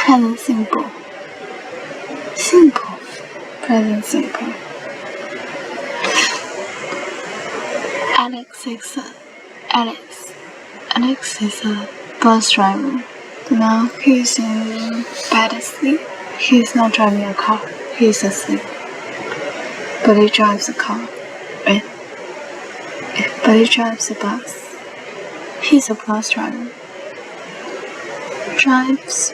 Present simple. Simple. Present simple. Alex is a bus driver. Now he's in bed asleep. He's not driving a car. He's asleep. But he drives a car. Right? But he drives a bus. He's a bus driver. Drives,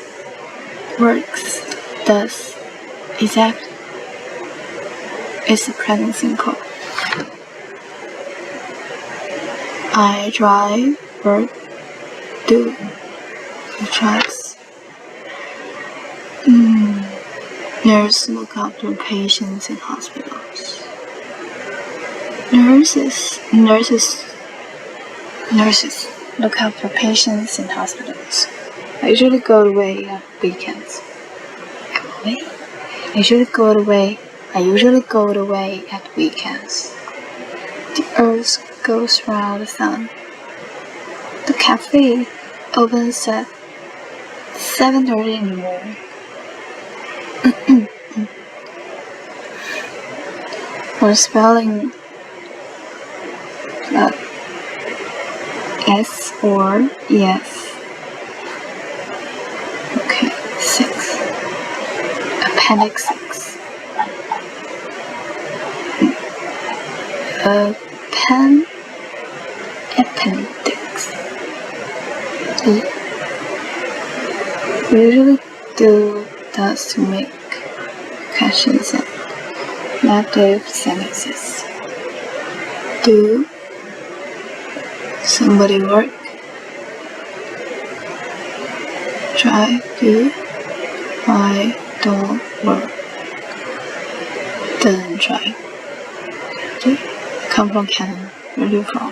works, does, exact. It's the present simple. I drive, work, do. He drives. Nurse look after patients in hospitals. Nurses look after patients in hospitals. I usually go away at weekends. I usually go away at weekends. The earth goes around the sun. The cafe opens at 7:30 in the morning. For spelling S or yes. Okay, 6. Appendix 6. Appendix. We usually do does to make questions and negative sentences. Do somebody work? Try, do, I don't work. Doesn't try. Do come from Canada. Where do you from?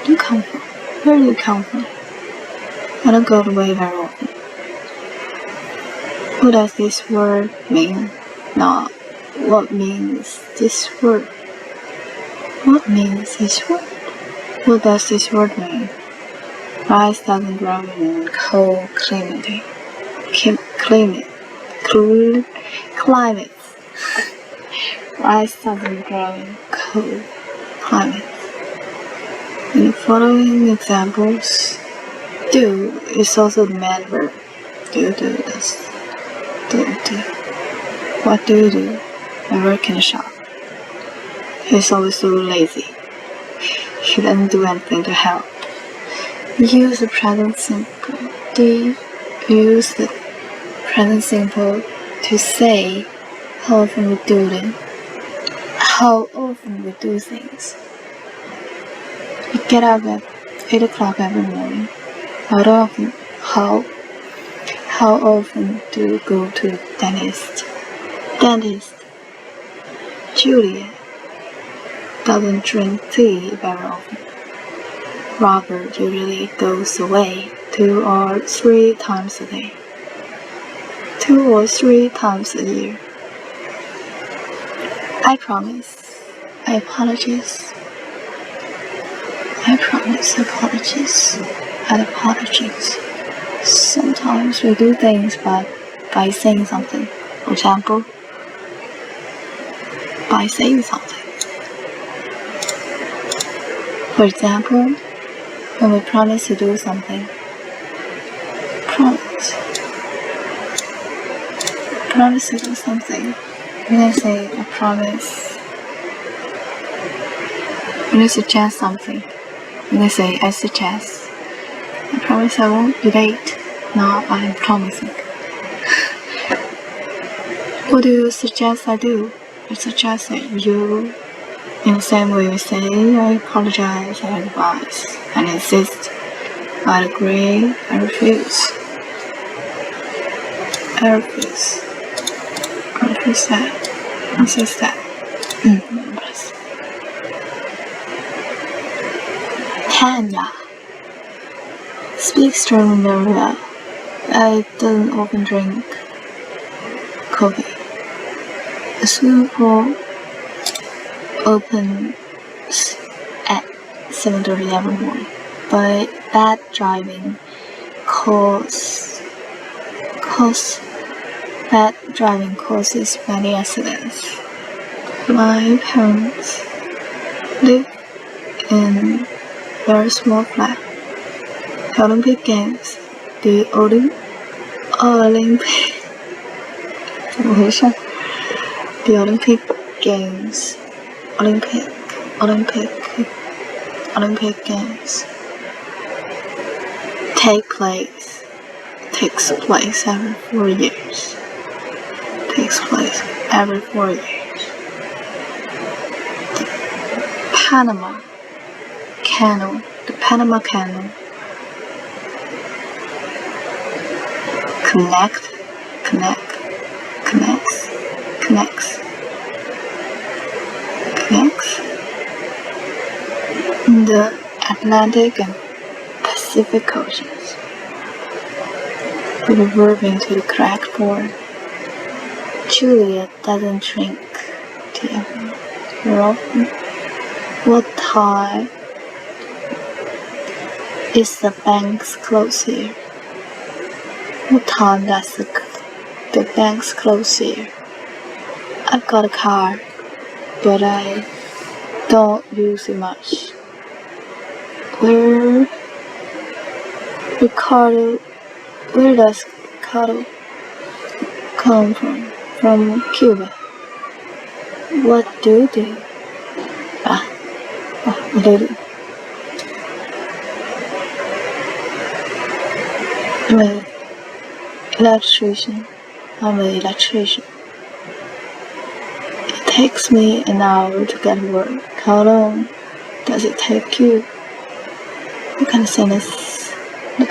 Do you come from? Where do you come from? I don't go away very often. What does this word mean? Now, what means this word? What means this word? What does this word mean? Rice doesn't grow in cold climate. Rice doesn't grow in cold climate. In the following examples, do is also the main verb. Do this. Do. What do you do? I work in a shop. He's always so lazy. He doesn't do anything to help. Use the present simple. Use the present simple to say how often we do them. How often we do things. We get up at 8 o'clock every morning. How often do you go to the dentist? Juliet doesn't drink tea very often. Robert usually goes away 2 or 3 times a day. 2 or 3 times a year. I promise. I apologize. I promise. Apologies. And apologies. Sometimes we do things by saying something. For example, by saying something. For example, when we promise to do something. Promise to do something. When I say I promise. When I suggest something. When I say I suggest. I promise I won't be late. Now I'm promising. What do you suggest I do? I suggest that you, in the same way we say, I apologize, I advise, I insist, I agree, I refuse. I refuse. I refuse that. Insist that. Tanya speaks German very well. I don't often drink coffee. The swimming pool opens at 7:30 every morning, but bad driving causes Bad driving causes many accidents. My parents live in a very small flat. The Olympic Games, the Olympic 怎么回事？ The Olympic Games, Olympic Games takes place every 4 years. Takes place every 4 years. The Panama Canal connects the Atlantic and Pacific Oceans. The river into the cracked port. Julia doesn't drink tea very often. What time is the banks close here? What time does the banks close here? I've got a car, but I don't use it much. Where does Ricardo come from? From Cuba. What do you do? I'm an electrician. It takes me an hour to get to work. How long does it take you? Look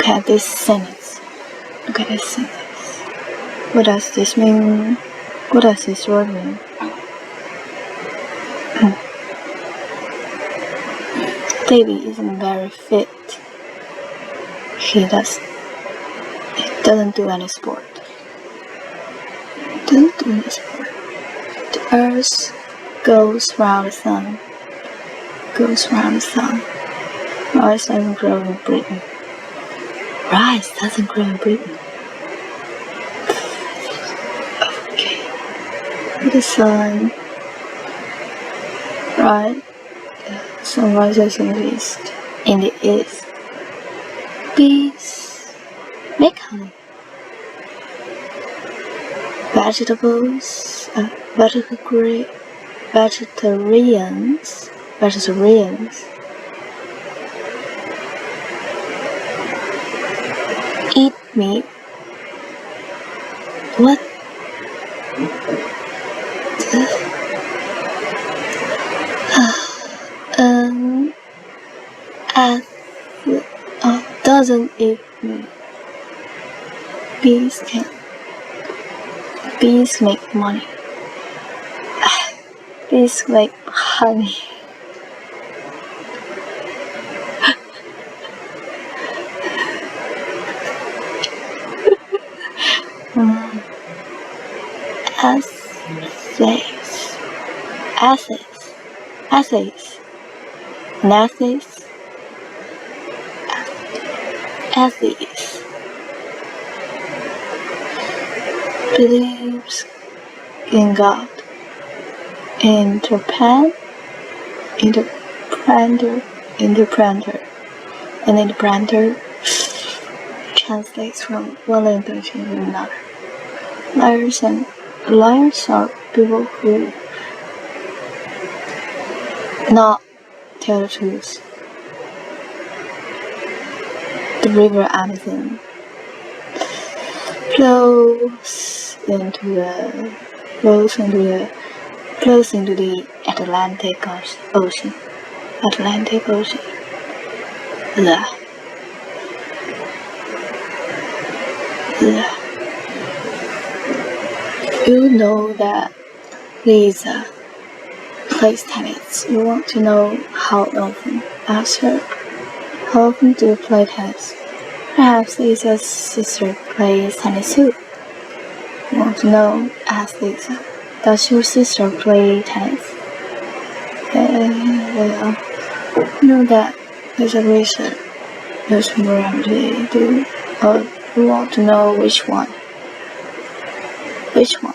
at this sentence. What does this mean? What does this word mean? Davy isn't very fit. He doesn't do any sport. The earth goes round the sun. Rice doesn't grow in Britain. Okay. The sun, right? The sun rises in the east. Bees make honey. Vegetarians eat meat. What? Doesn't eat meat. Bees make money. Bees make honey. Atheists believes in God. Interpreter translates from one language to another. Liars are people who not tell the truth. The river Amazon flows into the Atlantic Ocean. You know that Lisa plays tennis. You want to know how often? Ask her. How often do you play tennis? Perhaps Lisa's sister plays tennis too. You want to know? Ask Lisa. Does your sister play tennis? You know that there's a research program they do. Or you want to know which one? Which one?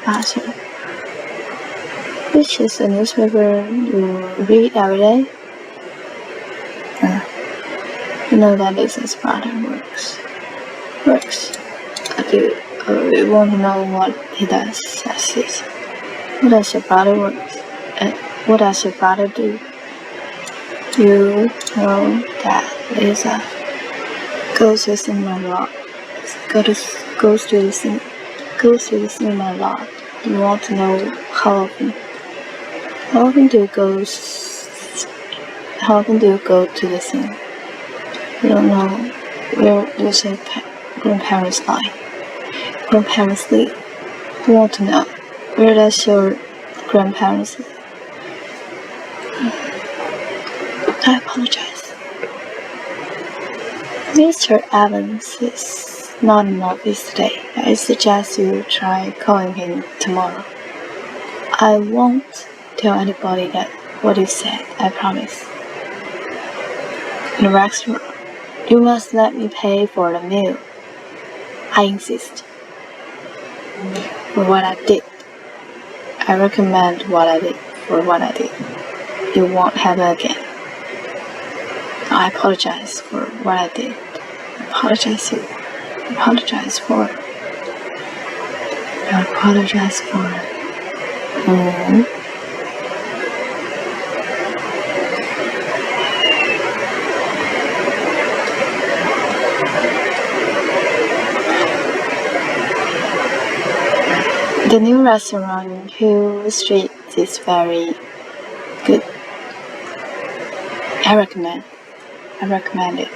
Answer. Which is a newspaper you read every day? You know that business brother works. You want to know what he does? I see. What does your brother work? What does your brother do? You know that Lisa goes to the cinema a lot. Goes to the cinema a lot. You want to know how often? How often do you go to the cinema? You don't know where does your grandparents lie? Grandparents live. You want to know where does your grandparents live? I apologize. Mr. Evans is not in office today. I suggest you try calling him tomorrow. I won't tell anybody that what you said, I promise. In the restaurant, you must let me pay for the meal. I insist. For what I did. I recommend what I did for what I did. You won't happen again. I apologize for what I did. I apologize for. The new restaurant in Hill Street is very good. I recommend it.